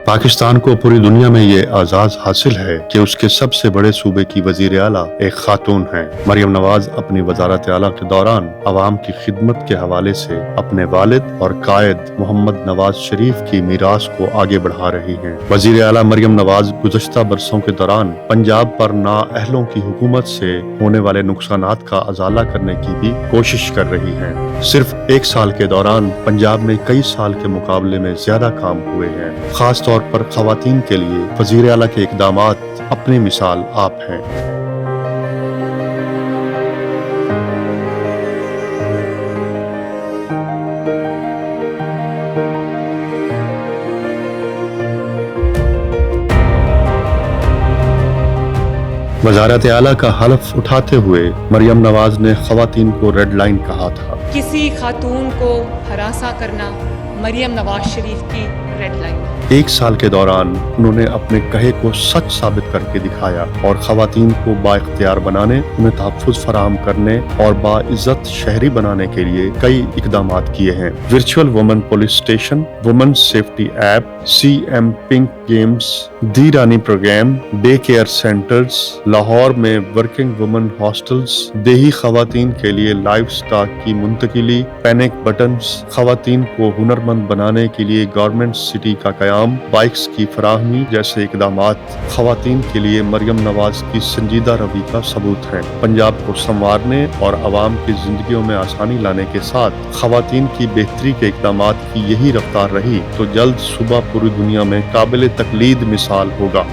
पाकिस्तान को पूरी दुनिया में ये एजाज हासिल है कि उसके सबसे बड़े सूबे की वजीर आला एक खातून हैं। मरियम नवाज अपनी वजारत आला के दौरान अवाम की खिदमत के हवाले से अपने वालिद और कायद मोहम्मद नवाज शरीफ की मीरास को आगे बढ़ा रही हैं। वजीर आला मरियम नवाज गुज़श्ता बरसों के दौरान पंजाब पर नाअहलों की हुकूमत से होने वाले नुकसानात का अजाला करने की भी कोशिश कर रही हैं। सिर्फ एक साल के दौरान पंजाब में कई साल के मुकाबले में ज्यादा काम हुए हैं। खास तौर पर खवातीन के लिए वजीर आला के इक़दामात अपनी मिसाल आप हैं। वज़ारत आला का हल्फ उठाते हुए मरियम नवाज ने खवातीन को रेड लाइन कहा था। किसी खातून को हरासा करना मरियम नवाज शरीफ की रेड लाइन। एक साल के दौरान उन्होंने अपने कहे को सच साबित करके दिखाया और खवातीन को बाइख्तियार बनाने, उन्हें तहफ़्फ़ुज़ फराहम करने और बाइज़्ज़त शहरी बनाने के लिए कई इक़दामात किए हैं। Virtual women police station, women safety app, CM pink games, the Rani program, day care centres, Lahore में वर्किंग वुमेन हॉस्टल्स, देही खवातीन के लिए लाइफ स्टॉक की मुंतकिली, पैनिक बटन्स, खवातीन को हुनरमंद बनाने के लिए गवर्नमेंट सिटी का कयाम, बाइक्स की फराहमी जैसे इक़दामात खवातीन के लिए मरियम नवाज की संजीदा रवि का सबूत हैं। पंजाब को संवारने और आवाम की जिंदगियों में आसानी लाने के साथ खवातीन की बेहतरी के इक़दामात की यही रफ्तार रही तो जल्द सुबह पूरी दुनिया में काबिल तकलीद मिसाल होगा।